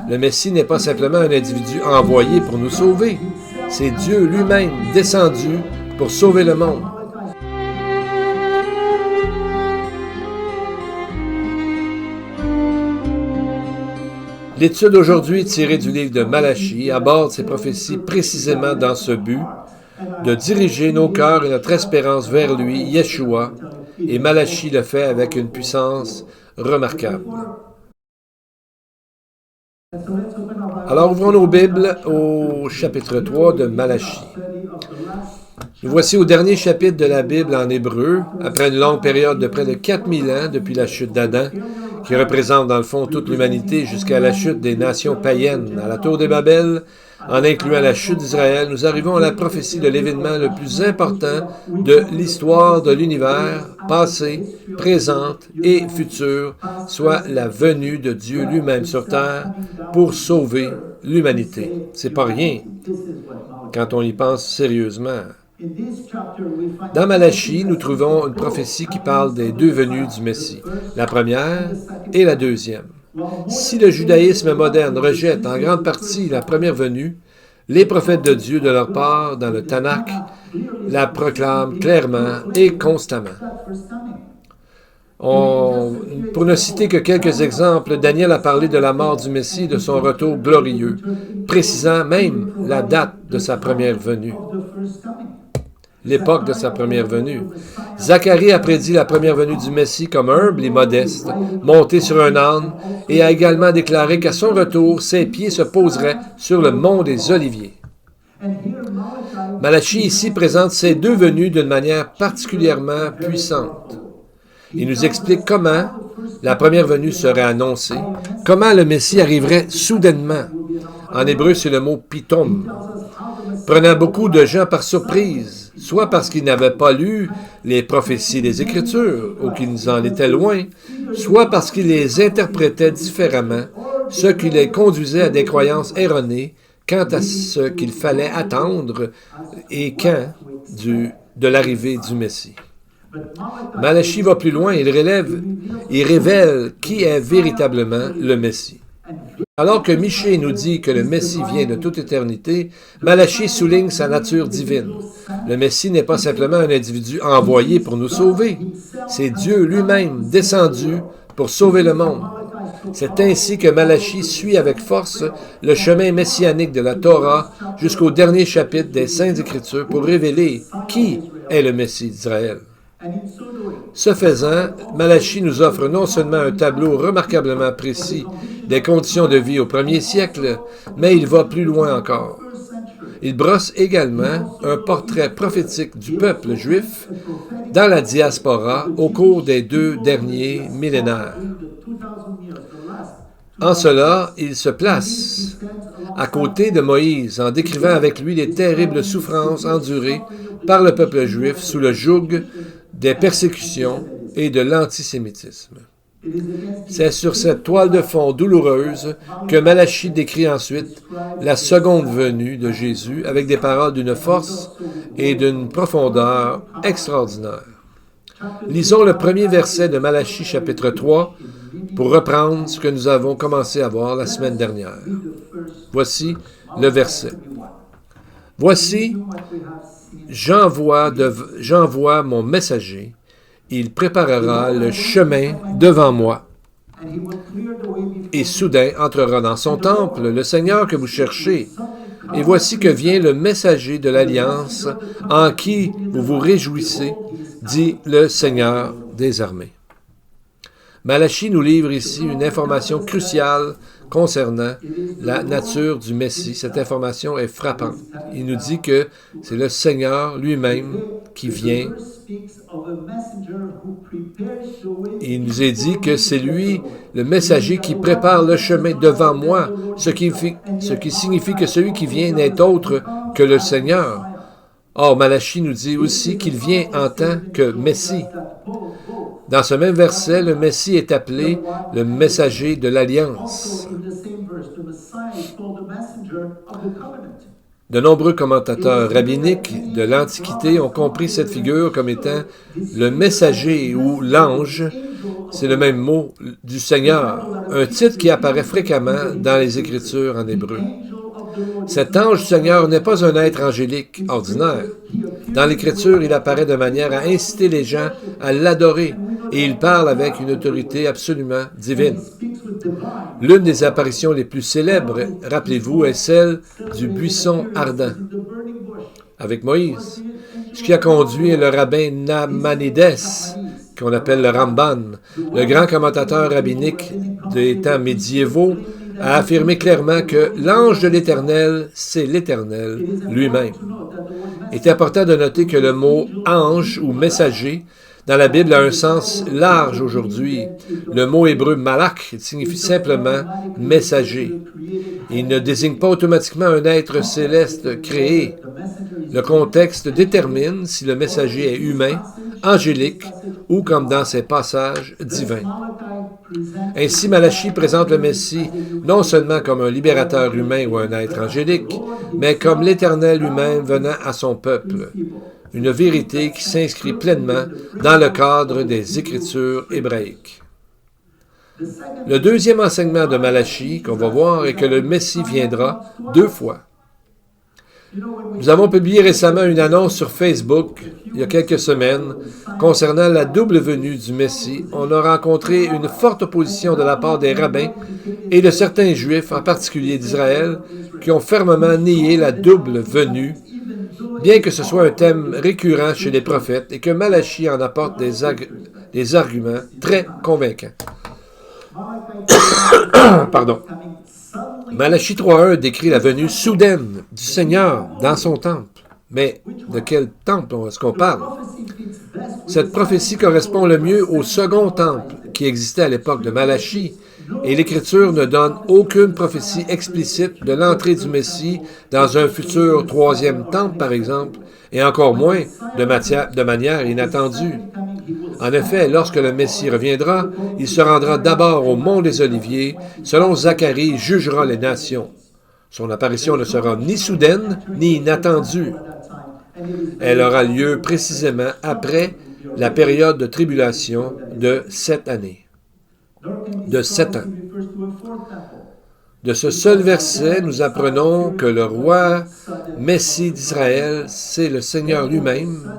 Le Messie n'est pas simplement un individu envoyé pour nous sauver. C'est Dieu lui-même descendu pour sauver le monde. L'étude aujourd'hui tirée du livre de Malachie aborde ces prophéties précisément dans ce but, de diriger nos cœurs et notre espérance vers lui, Yeshua, et Malachie le fait avec une puissance remarquable. Alors ouvrons nos Bibles au chapitre 3 de Malachie. Nous voici au dernier chapitre de la Bible en hébreu, après une longue période de près de 4000 ans depuis la chute d'Adam, qui représente dans le fond toute l'humanité jusqu'à la chute des nations païennes à la tour de Babel, en incluant la chute d'Israël. Nous arrivons à la prophétie de l'événement le plus important de l'histoire de l'univers, passé, présente et future, soit la venue de Dieu lui-même sur terre pour sauver l'humanité. C'est pas rien quand on y pense sérieusement. Dans Malachie, nous trouvons une prophétie qui parle des deux venues du Messie, la première et la deuxième. Si le judaïsme moderne rejette en grande partie la première venue, les prophètes de Dieu, de leur part, dans le Tanakh, la proclament clairement et constamment. Pour ne citer que quelques exemples, Daniel a parlé de la mort du Messie et de son retour glorieux, précisant même la date de sa première venue. L'époque de sa première venue. Zacharie a prédit la première venue du Messie comme humble et modeste, monté sur un âne, et a également déclaré qu'à son retour, ses pieds se poseraient sur le mont des Oliviers. Malachie ici présente ces deux venues d'une manière particulièrement puissante. Il nous explique comment la première venue serait annoncée, comment le Messie arriverait soudainement. En hébreu, c'est le mot « pitom », prenant beaucoup de gens par surprise, soit parce qu'ils n'avaient pas lu les prophéties des Écritures, ou qu'ils en étaient loin, soit parce qu'ils les interprétaient différemment, ce qui les conduisait à des croyances erronées quant à ce qu'il fallait attendre et quand de l'arrivée du Messie. Malachie va plus loin, il révèle qui est véritablement le Messie. Alors que Michée nous dit que le Messie vient de toute éternité, Malachie souligne sa nature divine. Le Messie n'est pas simplement un individu envoyé pour nous sauver. C'est Dieu lui-même descendu pour sauver le monde. C'est ainsi que Malachie suit avec force le chemin messianique de la Torah jusqu'au dernier chapitre des Saintes Écritures pour révéler qui est le Messie d'Israël. Ce faisant, Malachie nous offre non seulement un tableau remarquablement précis des conditions de vie au premier siècle, mais il va plus loin encore. Il brosse également un portrait prophétique du peuple juif dans la diaspora au cours des 2 derniers millénaires. En cela, il se place à côté de Moïse en décrivant avec lui les terribles souffrances endurées par le peuple juif sous le joug des persécutions et de l'antisémitisme. C'est sur cette toile de fond douloureuse que Malachie décrit ensuite la seconde venue de Jésus avec des paroles d'une force et d'une profondeur extraordinaires. Lisons le premier verset de Malachie chapitre 3 pour reprendre ce que nous avons commencé à voir la semaine dernière. Voici le verset. « Voici, j'envoie mon messager. Il préparera le chemin devant moi. Et soudain entrera dans son temple le Seigneur que vous cherchez. Et voici que vient le messager de l'Alliance, en qui vous vous réjouissez, dit le Seigneur des armées. » Malachie nous livre ici une information cruciale concernant la nature du Messie. Cette information est frappante. Il nous dit que c'est le Seigneur lui-même qui vient. Il nous est dit que c'est lui, le messager, qui prépare le chemin devant moi, ce qui signifie que celui qui vient n'est autre que le Seigneur. Or, Malachie nous dit aussi qu'il vient en tant que Messie. Dans ce même verset, le Messie est appelé le messager de l'Alliance. De nombreux commentateurs rabbiniques de l'Antiquité ont compris cette figure comme étant le messager ou l'ange c'est le même mot du Seigneur, un titre qui apparaît fréquemment dans les Écritures en hébreu. Cet ange du Seigneur n'est pas un être angélique ordinaire. Dans l'Écriture, il apparaît de manière à inciter les gens à l'adorer et il parle avec une autorité absolument divine. L'une des apparitions les plus célèbres, rappelez-vous, est celle du buisson ardent avec Moïse, ce qui a conduit le rabbin Nahmanides, qu'on appelle le Ramban, le grand commentateur rabbinique des temps médiévaux, a affirmé clairement que l'ange de l'Éternel, c'est l'Éternel lui-même. Il est important de noter que le mot « ange » ou « messager » dans la Bible a un sens large aujourd'hui. Le mot hébreu « malach » signifie simplement « messager ». Il ne désigne pas automatiquement un être céleste créé. Le contexte détermine si le messager est humain, angélique ou, comme dans ces passages, divin. Ainsi, Malachie présente le Messie non seulement comme un libérateur humain ou un être angélique, mais comme l'Éternel lui-même venant à son peuple. Une vérité qui s'inscrit pleinement dans le cadre des Écritures hébraïques. Le deuxième enseignement de Malachie qu'on va voir est que le Messie viendra 2 fois. Nous avons publié récemment une annonce sur Facebook, il y a quelques semaines, concernant la double venue du Messie. On a rencontré une forte opposition de la part des rabbins et de certains Juifs, en particulier d'Israël, qui ont fermement nié la double venue, bien que ce soit un thème récurrent chez les prophètes et que Malachie en apporte des arguments très convaincants. Pardon. Malachie 3.1 décrit la venue soudaine du Seigneur dans son temple. Mais de quel temple est-ce qu'on parle? Cette prophétie correspond le mieux au second temple qui existait à l'époque de Malachie, et l'Écriture ne donne aucune prophétie explicite de l'entrée du Messie dans un futur 3e temple, par exemple, et encore moins de manière inattendue. En effet, lorsque le Messie reviendra, il se rendra d'abord au mont des Oliviers. Selon Zacharie, il jugera les nations. Son apparition ne sera ni soudaine, ni inattendue. Elle aura lieu précisément après la période de tribulation de 7 années. De 7 ans. De ce seul verset, nous apprenons que le roi Messie d'Israël, c'est le Seigneur lui-même,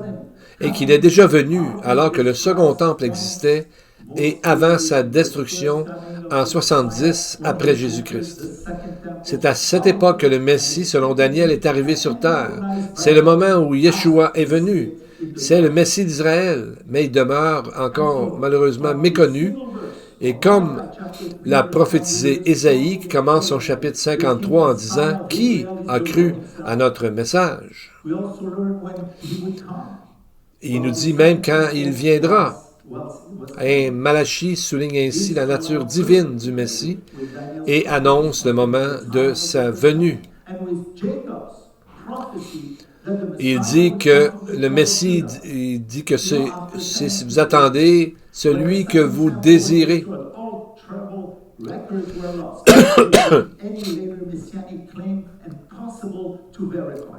et qu'il est déjà venu alors que le second temple existait et avant sa destruction en 70 après Jésus-Christ. C'est à cette époque que le Messie, selon Daniel, est arrivé sur terre. C'est le moment où Yeshua est venu. C'est le Messie d'Israël, mais il demeure encore malheureusement méconnu. Et comme l'a prophétisé Ésaïe, qui commence son chapitre 53 en disant « Qui a cru à notre message? » Il nous dit même quand il viendra. Et Malachie souligne ainsi la nature divine du Messie et annonce le moment de sa venue. Il dit que le Messie, il dit que vous attendez celui que vous désirez.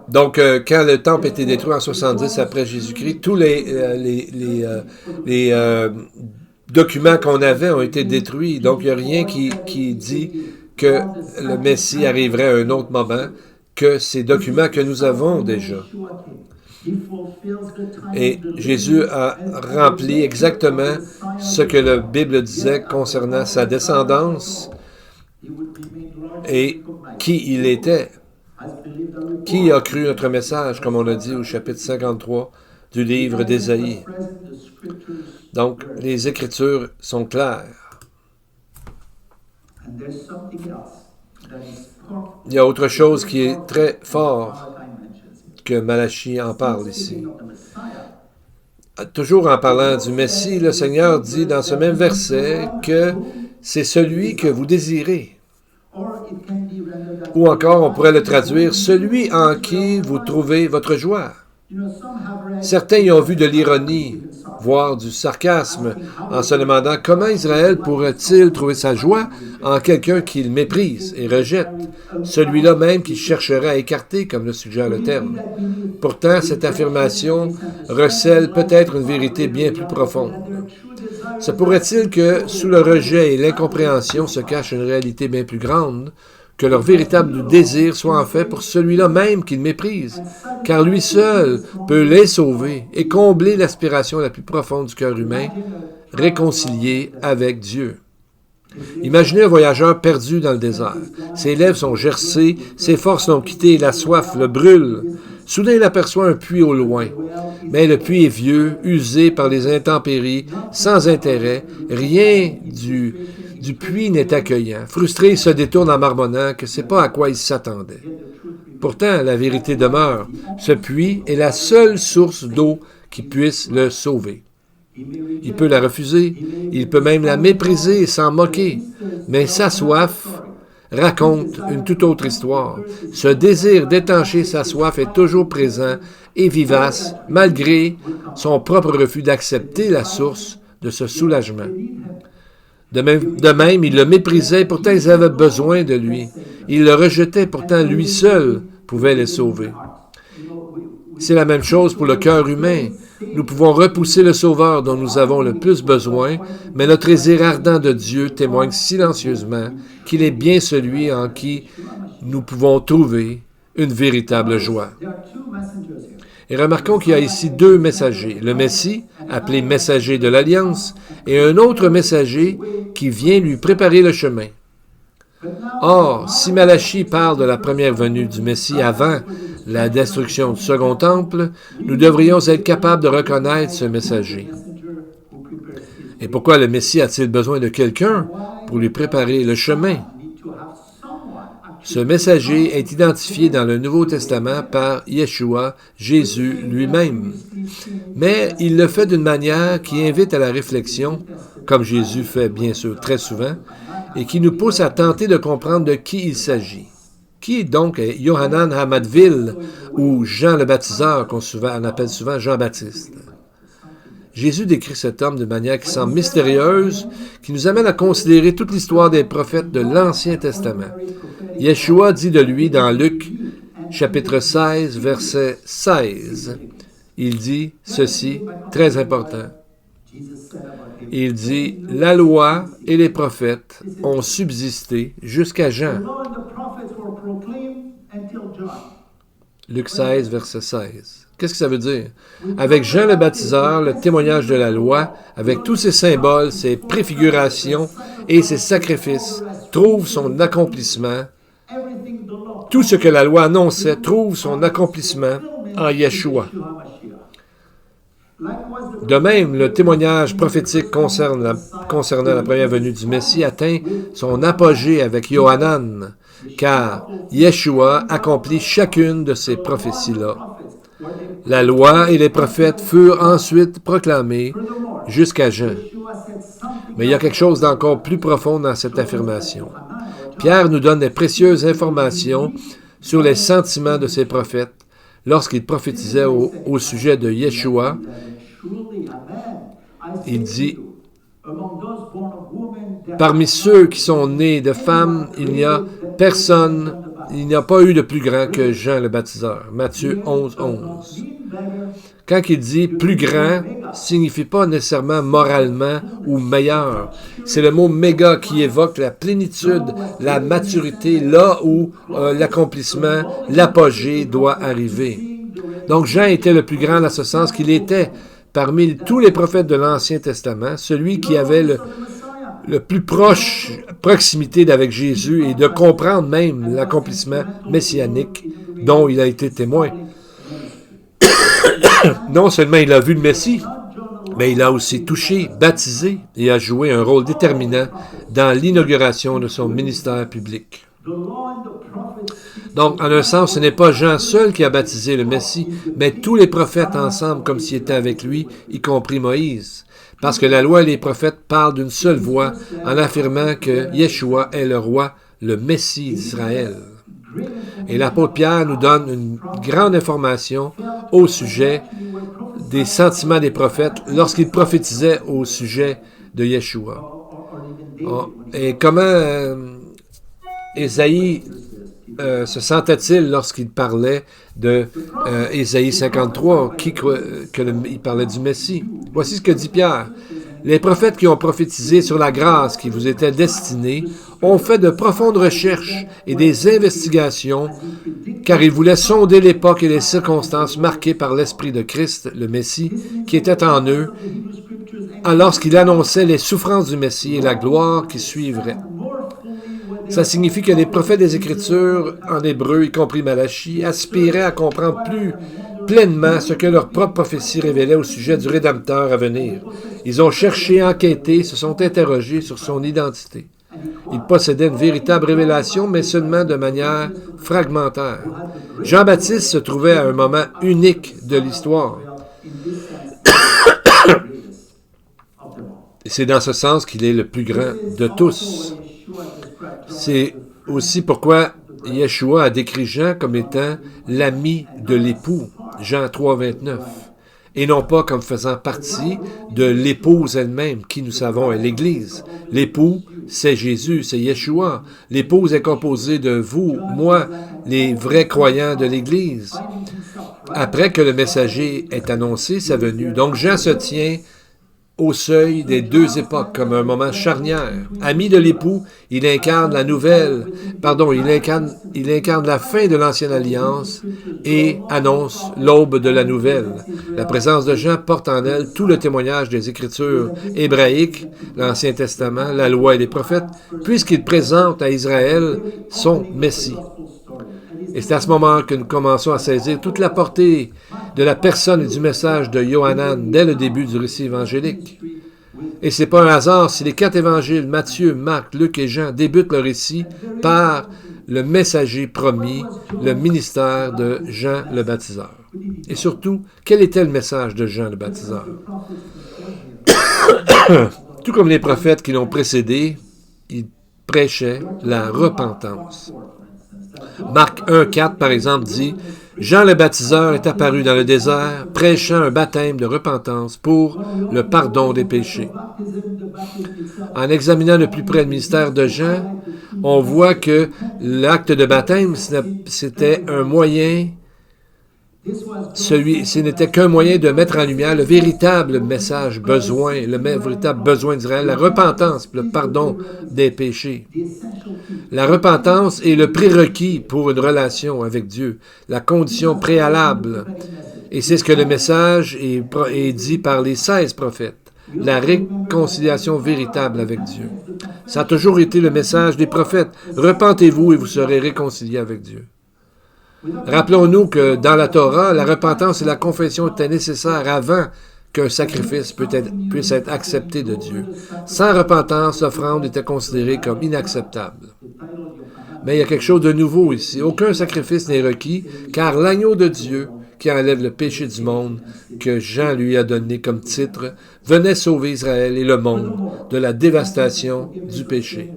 Donc, quand le temple a été détruit en 70 après Jésus-Christ, tous les documents qu'on avait ont été détruits. Donc, il n'y a rien qui dit que le Messie arriverait à un autre moment que ces documents que nous avons déjà. Et Jésus a rempli exactement ce que la Bible disait concernant sa descendance et qui il était. Qui a cru notre message, comme on a dit au chapitre 53 du livre d'Ésaïe. Donc, les Écritures sont claires. Il y a autre chose qui est très fort que Malachie en parle ici. Toujours en parlant du Messie, le Seigneur dit dans ce même verset que c'est celui que vous désirez. Ou encore, on pourrait le traduire, celui en qui vous trouvez votre joie. Certains y ont vu de l'ironie, voire du sarcasme, en se demandant comment Israël pourrait-il trouver sa joie en quelqu'un qu'il méprise et rejette, celui-là même qu'il chercherait à écarter, comme le suggère le terme. Pourtant, cette affirmation recèle peut-être une vérité bien plus profonde. Se pourrait-il que, sous le rejet et l'incompréhension, se cache une réalité bien plus grande, que leur véritable désir soit en fait pour celui-là même qu'ils méprisent, car lui seul peut les sauver et combler l'aspiration la plus profonde du cœur humain, réconcilié avec Dieu. Imaginez un voyageur perdu dans le désert. Ses lèvres sont gercées, ses forces l'ont quitté, la soif le brûle. Soudain, il aperçoit un puits au loin. Mais le puits est vieux, usé par les intempéries, sans intérêt. Rien du puits n'est accueillant. Frustré, il se détourne en marmonnant que c'est pas à quoi il s'attendait. Pourtant, la vérité demeure. Ce puits est la seule source d'eau qui puisse le sauver. Il peut la refuser, il peut même la mépriser et s'en moquer, mais sa soif raconte une toute autre histoire. Ce désir d'étancher sa soif est toujours présent et vivace, malgré son propre refus d'accepter la source de ce soulagement. De même, il le méprisait, pourtant ils avaient besoin de lui. Il le rejetait, pourtant lui seul pouvait les sauver. C'est la même chose pour le cœur humain. Nous pouvons repousser le Sauveur dont nous avons le plus besoin, mais notre désir ardent de Dieu témoigne silencieusement qu'il est bien celui en qui nous pouvons trouver une véritable joie. Et remarquons qu'il y a ici deux messagers, le Messie, appelé messager de l'Alliance, et un autre messager qui vient lui préparer le chemin. Or, si Malachie parle de la première venue du Messie avant la destruction du second temple, nous devrions être capables de reconnaître ce messager. Et pourquoi le Messie a-t-il besoin de quelqu'un pour lui préparer le chemin? Ce messager est identifié dans le Nouveau Testament par Yeshua, Jésus lui-même. Mais il le fait d'une manière qui invite à la réflexion, comme Jésus fait bien sûr très souvent, et qui nous pousse à tenter de comprendre de qui il s'agit. Qui donc est Yohanan Hamadville ou Jean le Baptiseur, qu'on appelle souvent Jean-Baptiste? Jésus décrit cet homme de manière qui semble mystérieuse, qui nous amène à considérer toute l'histoire des prophètes de l'Ancien Testament. Yeshua dit de lui dans Luc, chapitre 16, verset 16, il dit ceci, très important. Il dit, la loi et les prophètes ont subsisté jusqu'à Jean. Luc 16, verset 16. Qu'est-ce que ça veut dire? Avec Jean le Baptiseur, le témoignage de la loi, avec tous ses symboles, ses préfigurations et ses sacrifices, trouve son accomplissement. Tout ce que la loi annonçait trouve son accomplissement en Yeshua. De même, le témoignage prophétique concernant la première venue du Messie atteint son apogée avec Yohanan, car Yeshua accomplit chacune de ces prophéties-là. La loi et les prophètes furent ensuite proclamés jusqu'à Jean. Mais il y a quelque chose d'encore plus profond dans cette affirmation. Pierre nous donne des précieuses informations sur les sentiments de ces prophètes lorsqu'ils prophétisaient au sujet de Yeshua. Il dit, parmi ceux qui sont nés de femmes, il n'y a pas eu de plus grand que Jean le Baptiseur. Matthieu 11, 11. Quand il dit plus grand, signifie pas nécessairement moralement ou meilleur. C'est le mot méga qui évoque la plénitude, la maturité, là où l'accomplissement, l'apogée doit arriver. Donc Jean était le plus grand dans ce sens qu'il était, parmi tous les prophètes de l'Ancien Testament, celui qui avait le plus proximité d'avec Jésus et de comprendre même l'accomplissement messianique dont il a été témoin. Non seulement il a vu le Messie, mais il a aussi touché, baptisé et a joué un rôle déterminant dans l'inauguration de son ministère public. Donc, en un sens, ce n'est pas Jean seul qui a baptisé le Messie, mais tous les prophètes ensemble, comme s'ils étaient avec lui, y compris Moïse. Parce que la loi et les prophètes parlent d'une seule voix en affirmant que Yeshua est le roi, le Messie d'Israël. Et l'apôtre Pierre nous donne une grande information au sujet des sentiments des prophètes lorsqu'ils prophétisaient au sujet de Yeshua. Et comment Ésaïe se sentait-il lorsqu'il parlait de Ésaïe 53, il parlait du Messie? Voici ce que dit Pierre. Les prophètes qui ont prophétisé sur la grâce qui vous était destinée ont fait de profondes recherches et des investigations, car ils voulaient sonder l'époque et les circonstances marquées par l'Esprit de Christ, le Messie, qui était en eux, lorsqu'il annonçait les souffrances du Messie et la gloire qui suivrait. Ça signifie que les prophètes des Écritures, en hébreu, y compris Malachie, aspiraient à comprendre plus pleinement ce que leur propre prophétie révélait au sujet du Rédempteur à venir. Ils ont cherché, enquêté, se sont interrogés sur son identité. Ils possédaient une véritable révélation, mais seulement de manière fragmentaire. Jean-Baptiste se trouvait à un moment unique de l'histoire. Et c'est dans ce sens qu'il est le plus grand de tous. C'est aussi pourquoi Yeshua a décrit Jean comme étant l'ami de l'époux, Jean 3, 29, et non pas comme faisant partie de l'épouse elle-même, qui nous savons est l'Église. L'époux, c'est Jésus, c'est Yeshua. L'épouse est composée de vous, moi, les vrais croyants de l'Église. Après que le messager ait annoncé sa venue, donc Jean se tient au seuil des deux époques, comme un moment charnière. Ami de l'époux, il incarne la fin de l'ancienne alliance et annonce l'aube de la nouvelle. La présence de Jean porte en elle tout le témoignage des Écritures hébraïques, l'Ancien Testament, la loi et les prophètes, puisqu'il présente à Israël son Messie. Et c'est à ce moment que nous commençons à saisir toute la portée de la personne et du message de Yohanan dès le début du récit évangélique. Et ce n'est pas un hasard si les 4 évangiles, Matthieu, Marc, Luc et Jean, débutent le récit par le messager promis, le ministère de Jean le Baptiseur. Et surtout, quel était le message de Jean le Baptiseur? Tout comme les prophètes qui l'ont précédé, il prêchait la repentance. Marc 1,4, par exemple, dit « Jean le baptiseur est apparu dans le désert, prêchant un baptême de repentance pour le pardon des péchés. » En examinant de plus près le ministère de Jean, on voit que l'acte de baptême, c'était un moyen, ce n'était qu'un moyen de mettre en lumière le véritable message, le véritable besoin d'Israël, la repentance, le pardon des péchés. La repentance est le prérequis pour une relation avec Dieu, la condition préalable. Et c'est ce que le message est dit par les 16 prophètes, la réconciliation véritable avec Dieu. Ça a toujours été le message des prophètes. Repentez-vous et vous serez réconciliés avec Dieu. Rappelons-nous que dans la Torah, la repentance et la confession étaient nécessaires avant qu'un sacrifice puisse être accepté de Dieu. Sans repentance, l'offrande était considérée comme inacceptable. Mais il y a quelque chose de nouveau ici. Aucun sacrifice n'est requis, car l'agneau de Dieu, qui enlève le péché du monde, que Jean lui a donné comme titre, venait sauver Israël et le monde de la dévastation du péché.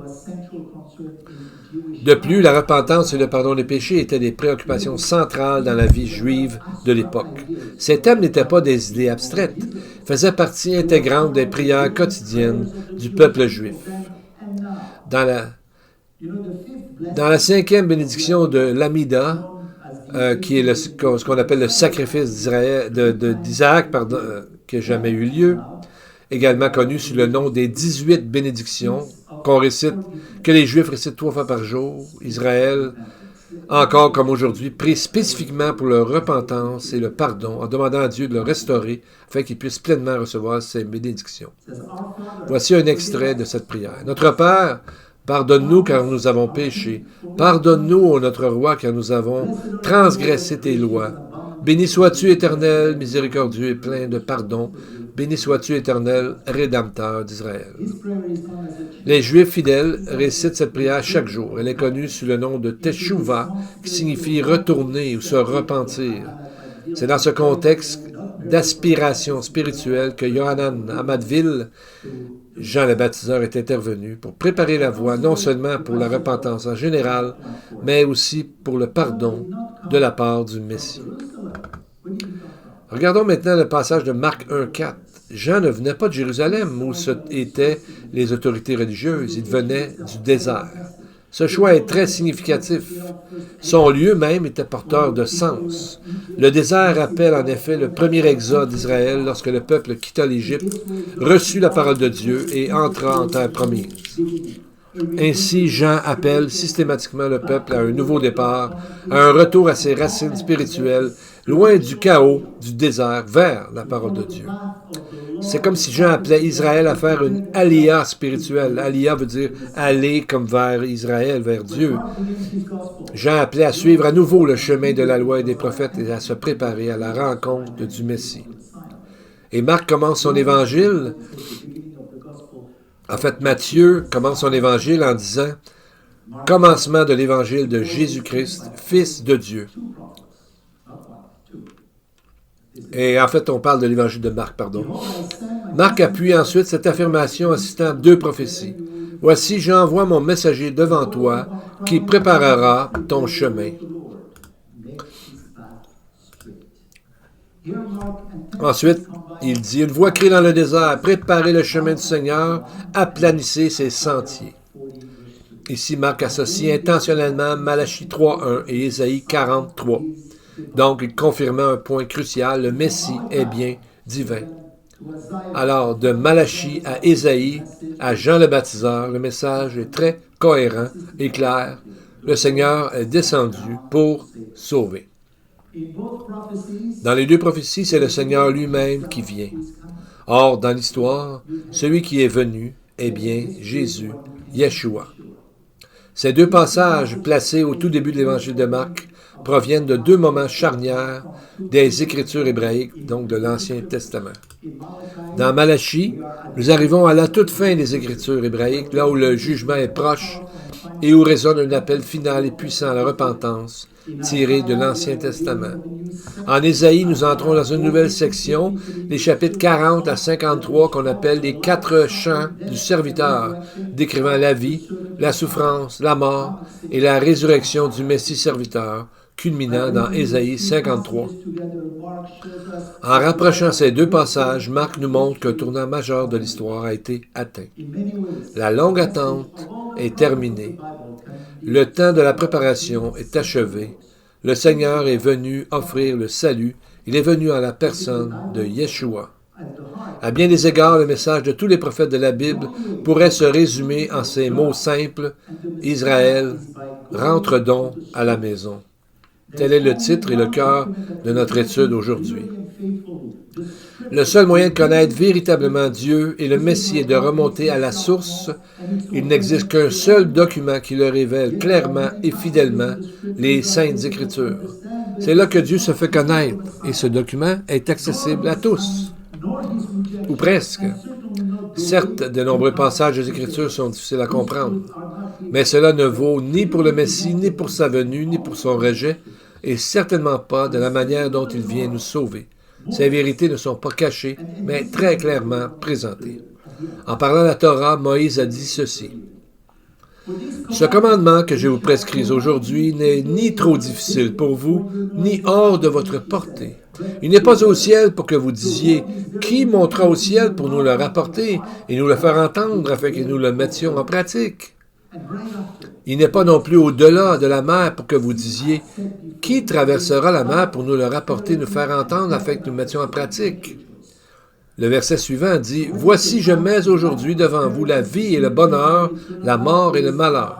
De plus, la repentance et le pardon des péchés étaient des préoccupations centrales dans la vie juive de l'époque. Ces thèmes n'étaient pas des idées abstraites, faisaient partie intégrante des prières quotidiennes du peuple juif. Dans la 5e bénédiction de l'Amida, qui est ce qu'on appelle le sacrifice d'Isaac, qui n'a jamais eu lieu, également connu sous le nom des 18 bénédictions, que les Juifs récitent 3 fois par jour. Israël, encore comme aujourd'hui, prie spécifiquement pour leur repentance et le pardon, en demandant à Dieu de le restaurer, afin qu'ils puissent pleinement recevoir ces bénédictions. Voici un extrait de cette prière. Notre Père, pardonne-nous car nous avons péché. Pardonne-nous, ô notre Roi, car nous avons transgressé tes lois. Béni sois-tu, Éternel, miséricordieux et plein de pardon. Béni sois-tu, Éternel, Rédempteur d'Israël. Les Juifs fidèles récitent cette prière chaque jour. Elle est connue sous le nom de Teshuvah, qui signifie retourner ou se repentir. C'est dans ce contexte d'aspiration spirituelle que Yohanan Hamadville, Jean le Baptiseur, est intervenu pour préparer la voie non seulement pour la repentance en général, mais aussi pour le pardon de la part du Messie. Regardons maintenant le passage de Marc 1,4. Jean ne venait pas de Jérusalem où étaient les autorités religieuses, il venait du désert. Ce choix est très significatif. Son lieu même était porteur de sens. Le désert rappelle en effet le premier exode d'Israël lorsque le peuple quitta l'Égypte, reçut la parole de Dieu et entra en terre promise. Ainsi, Jean appelle systématiquement le peuple à un nouveau départ, à un retour à ses racines spirituelles, loin du chaos du désert, vers la parole de Dieu. C'est comme si Jean appelait Israël à faire une aliyah spirituelle. Aliyah veut dire aller comme vers Israël, vers Dieu. Jean appelait à suivre à nouveau le chemin de la loi et des prophètes et à se préparer à la rencontre du Messie. Et Marc commence son évangile. En fait, Matthieu commence son évangile en disant « Commencement de l'évangile de Jésus-Christ, Fils de Dieu ». Et en fait, on parle de l'évangile de Marc, pardon. Marc appuie ensuite cette affirmation en citant deux prophéties. « Voici, j'envoie mon messager devant toi, qui préparera ton chemin. » Ensuite, il dit, une voix crie dans le désert, préparez le chemin du Seigneur, aplanissez ses sentiers. Ici, Marc associe intentionnellement Malachie 3.1 et Ésaïe 43. Donc, il confirmait un point crucial, le Messie est bien divin. Alors, de Malachie à Ésaïe, à Jean le baptiseur, le message est très cohérent et clair. Le Seigneur est descendu pour sauver. Dans les deux prophéties, c'est le Seigneur lui-même qui vient. Or, dans l'histoire, celui qui est venu est bien Jésus, Yeshua. Ces deux passages placés au tout début de l'évangile de Marc proviennent de deux moments charnières des Écritures hébraïques, donc de l'Ancien Testament. Dans Malachie, nous arrivons à la toute fin des Écritures hébraïques, là où le jugement est proche et où résonne un appel final et puissant à la repentance, tiré de l'Ancien Testament. En Ésaïe, nous entrons dans une nouvelle section, les chapitres 40 à 53, qu'on appelle les 4 chants du serviteur, décrivant la vie, la souffrance, la mort et la résurrection du Messie serviteur, culminant dans Ésaïe 53. En rapprochant ces deux passages, Marc nous montre qu'un tournant majeur de l'histoire a été atteint. La longue attente est terminée. Le temps de la préparation est achevé. Le Seigneur est venu offrir le salut. Il est venu en la personne de Yeshua. À bien des égards, le message de tous les prophètes de la Bible pourrait se résumer en ces mots simples. Israël, rentre donc à la maison. Tel est le titre et le cœur de notre étude aujourd'hui. Le seul moyen de connaître véritablement Dieu et le Messie est de remonter à la source. Il n'existe qu'un seul document qui le révèle clairement et fidèlement, les Saintes Écritures. C'est là que Dieu se fait connaître, et ce document est accessible à tous, ou presque. Certes, de nombreux passages des Écritures sont difficiles à comprendre, mais cela ne vaut ni pour le Messie, ni pour sa venue, ni pour son rejet, et certainement pas de la manière dont il vient nous sauver. Ces vérités ne sont pas cachées, mais très clairement présentées. En parlant de la Torah, Moïse a dit ceci. « Ce commandement que je vous prescris aujourd'hui n'est ni trop difficile pour vous, ni hors de votre portée. Il n'est pas au ciel pour que vous disiez « Qui montera au ciel pour nous le rapporter et nous le faire entendre afin que nous le mettions en pratique? » Il n'est pas non plus au-delà de la mer pour que vous disiez « Qui traversera la mer pour nous le rapporter, nous faire entendre afin que nous le mettions en pratique? » Le verset suivant dit « Voici, je mets aujourd'hui devant vous la vie et le bonheur, la mort et le malheur. »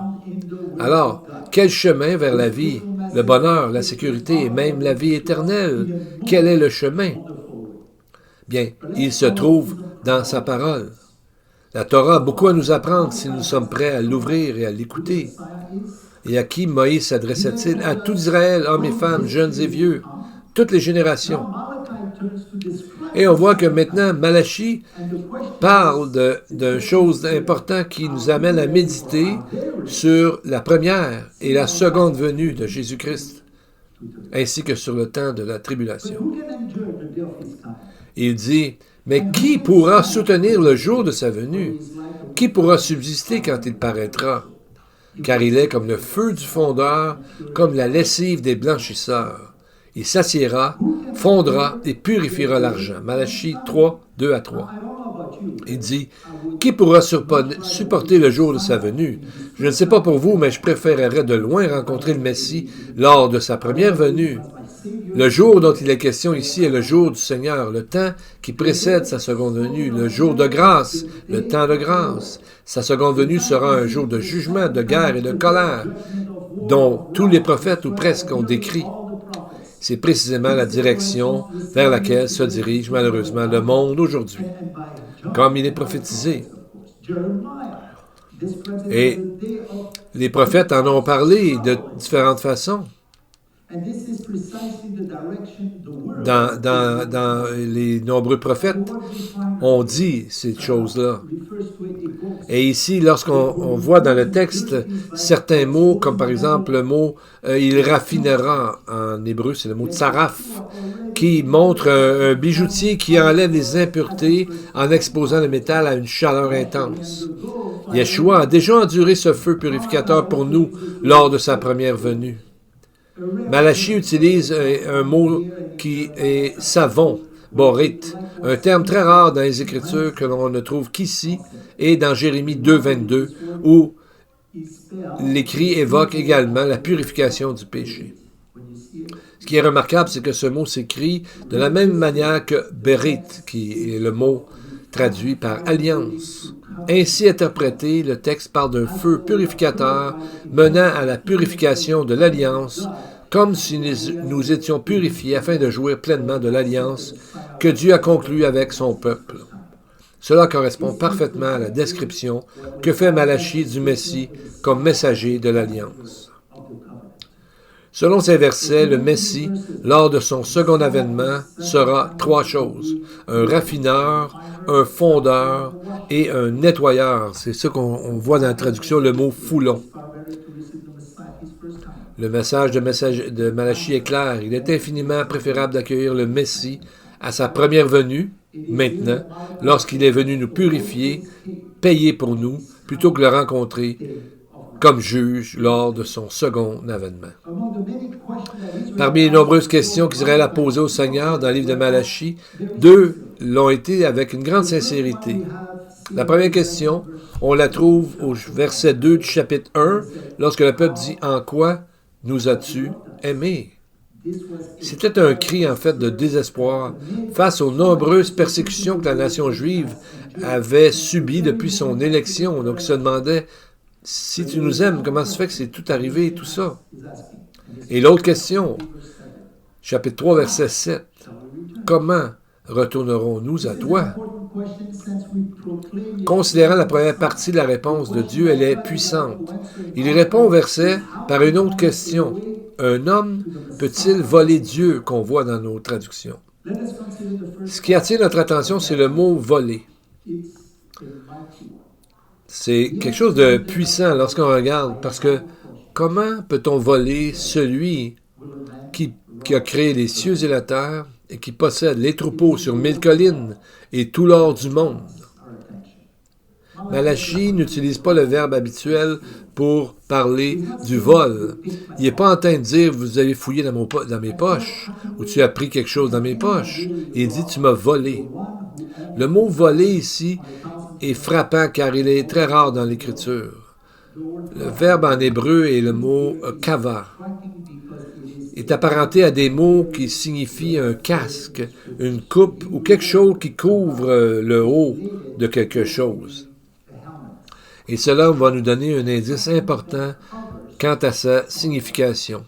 Alors, quel chemin vers la vie, le bonheur, la sécurité et même la vie éternelle? Quel est le chemin? Bien, il se trouve dans sa parole. La Torah a beaucoup à nous apprendre si nous sommes prêts à l'ouvrir et à l'écouter. Et à qui Moïse s'adressait-il? À tout Israël, hommes et femmes, jeunes et vieux, toutes les générations. Et on voit que maintenant, Malachie parle d'une chose importante qui nous amène à méditer sur la première et la seconde venue de Jésus-Christ, ainsi que sur le temps de la tribulation. Il dit, mais qui pourra soutenir le jour de sa venue? Qui pourra subsister quand il paraîtra? Car il est comme le feu du fondeur, comme la lessive des blanchisseurs. Il s'assiera, fondra et purifiera l'argent. Malachie 3, 2 à 3. Il dit, « Qui pourra supporter le jour de sa venue? Je ne sais pas pour vous, mais je préférerais de loin rencontrer le Messie lors de sa première venue. Le jour dont il est question ici est le jour du Seigneur, le temps qui précède sa seconde venue, le jour de grâce, le temps de grâce. Sa seconde venue sera un jour de jugement, de guerre et de colère, dont tous les prophètes ou presque ont décrit. C'est précisément la direction vers laquelle se dirige malheureusement le monde aujourd'hui, comme il est prophétisé. Et les prophètes en ont parlé de différentes façons. Dans les nombreux prophètes, on dit ces choses-là. Et ici, lorsqu'on voit dans le texte certains mots, comme par exemple le mot « il raffinera », en hébreu, c'est le mot « tsaraf », qui montre un bijoutier qui enlève les impuretés en exposant le métal à une chaleur intense. Yeshua a déjà enduré ce feu purificateur pour nous lors de sa première venue. Malachie utilise un mot qui est savon, borit, un terme très rare dans les Écritures que l'on ne trouve qu'ici et dans Jérémie 2,22, où l'écrit évoque également la purification du péché. Ce qui est remarquable, c'est que ce mot s'écrit de la même manière que berit, qui est le mot traduit par alliance. Ainsi interprété, le texte parle d'un feu purificateur menant à la purification de l'alliance, comme si nous étions purifiés afin de jouir pleinement de l'alliance que Dieu a conclue avec son peuple. Cela correspond parfaitement à la description que fait Malachie du Messie comme messager de l'alliance. Selon ces versets, le Messie, lors de son second avènement, sera trois choses: un raffineur, un fondeur et un nettoyeur. C'est ça qu'on voit dans la traduction, le mot foulon. Le message de Malachie est clair. Il est infiniment préférable d'accueillir le Messie à sa première venue, maintenant, lorsqu'il est venu nous purifier, payer pour nous, plutôt que le rencontrer comme juge lors de son second avènement. Parmi les nombreuses questions qu'Israël a posées au Seigneur dans le livre de Malachie, deux l'ont été avec une grande sincérité. La première question, on la trouve au verset 2 du chapitre 1, lorsque le peuple dit « En quoi nous as-tu aimés ?» C'était un cri, en fait, de désespoir face aux nombreuses persécutions que la nation juive avait subies depuis son élection. Donc, il se demandait, si tu nous aimes, comment se fait que c'est tout arrivé, tout ça? Et l'autre question, chapitre 3, verset 7. Comment retournerons-nous à toi? Considérant la première partie de la réponse de Dieu, elle est puissante. Il répond au verset par une autre question. Un homme peut-il voler Dieu, qu'on voit dans nos traductions? Ce qui attire notre attention, c'est le mot « voler ». C'est quelque chose de puissant lorsqu'on regarde, parce que comment peut-on voler celui qui a créé les cieux et la terre et qui possède les troupeaux sur 1000 collines et tout l'or du monde? Malachie n'utilise pas le verbe habituel pour parler du vol. Il n'est pas en train de dire « vous avez fouillé dans mes poches » ou « tu as pris quelque chose dans mes poches ». Il dit « tu m'as volé ». Le mot « voler » ici est frappant car il est très rare dans l'Écriture. Le verbe en hébreu est le mot « kava ». Est apparenté à des mots qui signifient un casque, une coupe ou quelque chose qui couvre le haut de quelque chose. Et cela va nous donner un indice important quant à sa signification.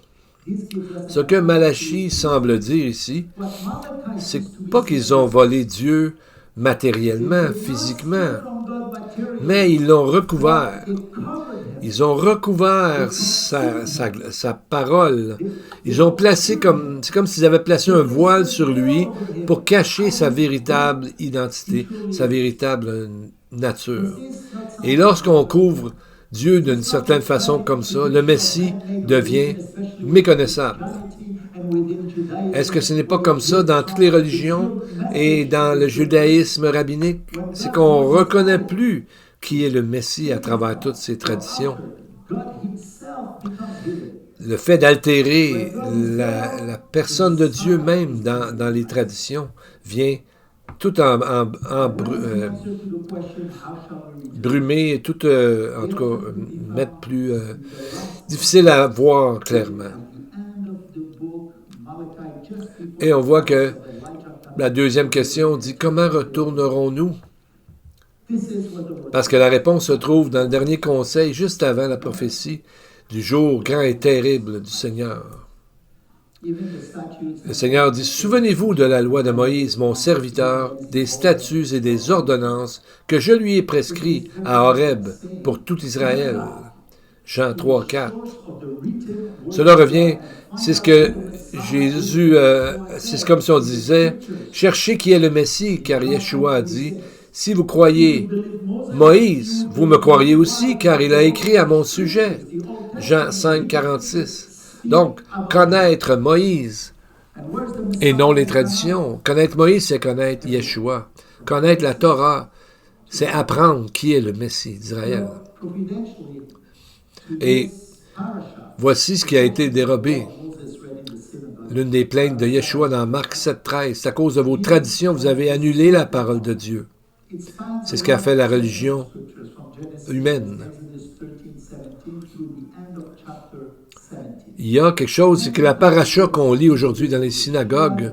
Ce que Malachie semble dire ici, c'est pas qu'ils ont volé Dieu matériellement, physiquement, mais ils l'ont recouvert. Ils ont recouvert sa parole. Ils ont placé c'est comme s'ils avaient placé un voile sur lui pour cacher sa véritable identité, sa véritable nature. Et lorsqu'on couvre Dieu d'une certaine façon comme ça, le Messie devient méconnaissable. Est-ce que ce n'est pas comme ça dans toutes les religions et dans le judaïsme rabbinique? C'est qu'on ne reconnaît plus qui est le Messie à travers toutes ces traditions. Le fait d'altérer la personne de Dieu même dans les traditions vient tout brumé, tout, en tout cas, mettre plus difficile à voir clairement. Et on voit que la deuxième question dit comment retournerons-nous? Parce que la réponse se trouve dans le dernier conseil, juste avant la prophétie du jour grand et terrible du Seigneur. Le Seigneur dit, souvenez-vous de la loi de Moïse, mon serviteur, des statuts et des ordonnances que je lui ai prescrits à Horeb pour tout Israël. Jean 3, 4. Cela revient, c'est ce que Jésus, c'est comme si on disait, cherchez qui est le Messie, car Yeshua a dit, si vous croyez Moïse, vous me croiriez aussi, car il a écrit à mon sujet. Jean 5, 46. Donc, connaître Moïse et non les traditions. Connaître Moïse, c'est connaître Yeshua. Connaître la Torah, c'est apprendre qui est le Messie d'Israël. Et voici ce qui a été dérobé. L'une des plaintes de Yeshua dans Marc 7, 13. C'est à cause de vos traditions, vous avez annulé la parole de Dieu. C'est ce qu'a fait la religion humaine. Il y a quelque chose, c'est que la paracha qu'on lit aujourd'hui dans les synagogues,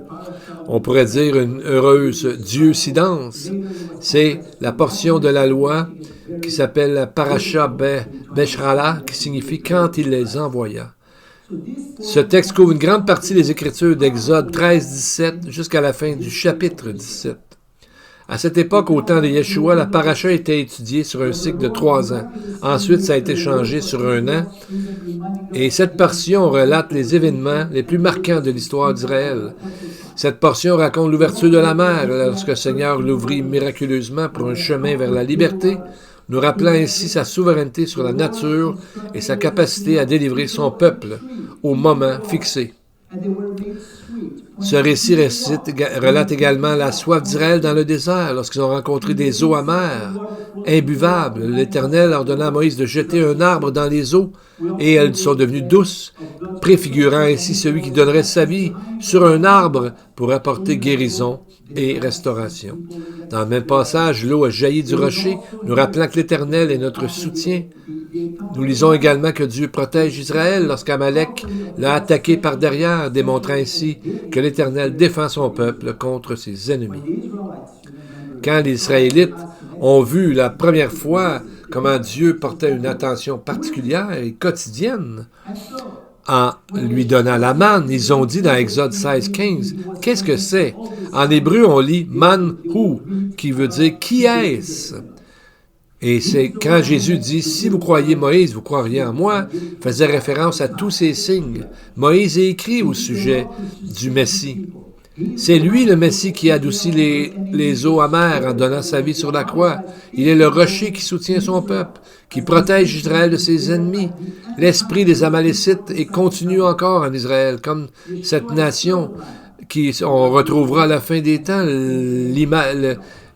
on pourrait dire une heureuse dieucidence, c'est la portion de la loi qui s'appelle la paracha Beshrala, qui signifie « quand il les envoya ». Ce texte couvre une grande partie des Écritures d'Exode 13-17 jusqu'à la fin du chapitre 17. À cette époque, au temps de Yeshua, la paracha était étudiée sur un cycle de 3 ans. Ensuite, ça a été changé sur 1 an. Et cette portion relate les événements les plus marquants de l'histoire d'Israël. Cette portion raconte l'ouverture de la mer lorsque le Seigneur l'ouvrit miraculeusement pour un chemin vers la liberté, nous rappelant ainsi sa souveraineté sur la nature et sa capacité à délivrer son peuple au moment fixé. Ce récit relate également la soif d'Israël dans le désert, lorsqu'ils ont rencontré des eaux amères, imbuvables. L'Éternel ordonna à Moïse de jeter un arbre dans les eaux, et elles sont devenues douces, préfigurant ainsi celui qui donnerait sa vie sur un arbre pour apporter guérison et restauration. Dans le même passage, l'eau a jailli du rocher, nous rappelant que l'Éternel est notre soutien. Nous lisons également que Dieu protège Israël lorsqu'Amalek l'a attaqué par derrière, démontrant ainsi que l'Éternel défend son peuple contre ses ennemis. Quand les Israélites ont vu la première fois comment Dieu portait une attention particulière et quotidienne en lui donnant la manne, ils ont dit dans Exode 16, 15, qu'est-ce que c'est? En hébreu, on lit manhu, qui veut dire qui est-ce? Et c'est quand Jésus dit « Si vous croyez Moïse, vous croiriez en moi », faisait référence à tous ces signes. Moïse a écrit au sujet du Messie. C'est lui le Messie qui adoucit les eaux amères en donnant sa vie sur la croix. Il est le rocher qui soutient son peuple, qui protège Israël de ses ennemis. L'esprit des Amalécites et continue encore en Israël, comme cette nation on retrouvera à la fin des temps.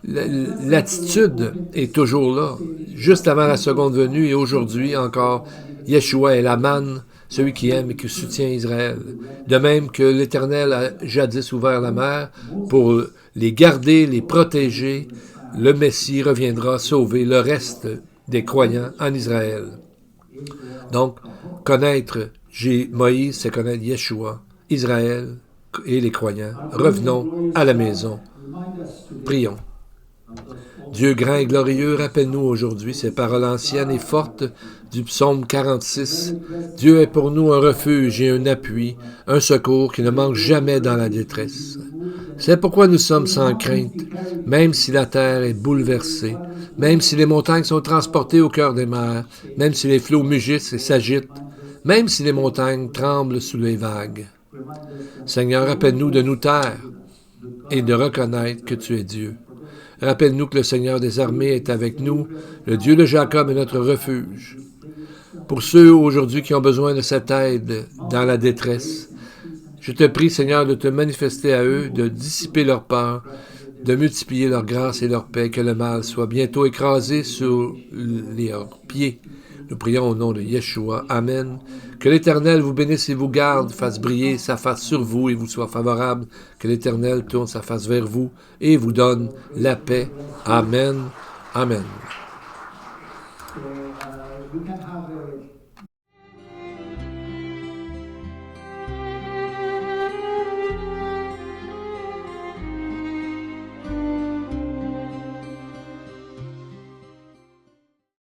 L'attitude est toujours là, juste avant la seconde venue et aujourd'hui encore, Yeshua est la manne, celui qui aime et qui soutient Israël. De même que l'Éternel a jadis ouvert la mer pour les garder, les protéger, le Messie reviendra sauver le reste des croyants en Israël. Donc, connaître Moïse, c'est connaître Yeshua, Israël et les croyants. Revenons à la maison. Prions. Dieu grand et glorieux, rappelle-nous aujourd'hui ces paroles anciennes et fortes du psaume 46. Dieu est pour nous un refuge et un appui, un secours qui ne manque jamais dans la détresse. C'est pourquoi nous sommes sans crainte, même si la terre est bouleversée, même si les montagnes sont transportées au cœur des mers, même si les flots mugissent et s'agitent, même si les montagnes tremblent sous les vagues. Seigneur, rappelle-nous de nous taire et de reconnaître que tu es Dieu. Rappelle-nous que le Seigneur des armées est avec nous, le Dieu de Jacob est notre refuge. Pour ceux aujourd'hui qui ont besoin de cette aide dans la détresse, je te prie, Seigneur, de te manifester à eux, de dissiper leur peur, de multiplier leur grâce et leur paix, que le mal soit bientôt écrasé sous leurs pieds. Nous prions au nom de Yeshua. Amen. Que l'Éternel vous bénisse et vous garde, fasse briller sa face sur vous et vous soit favorable. Que l'Éternel tourne sa face vers vous et vous donne la paix. Amen. Amen. So we can have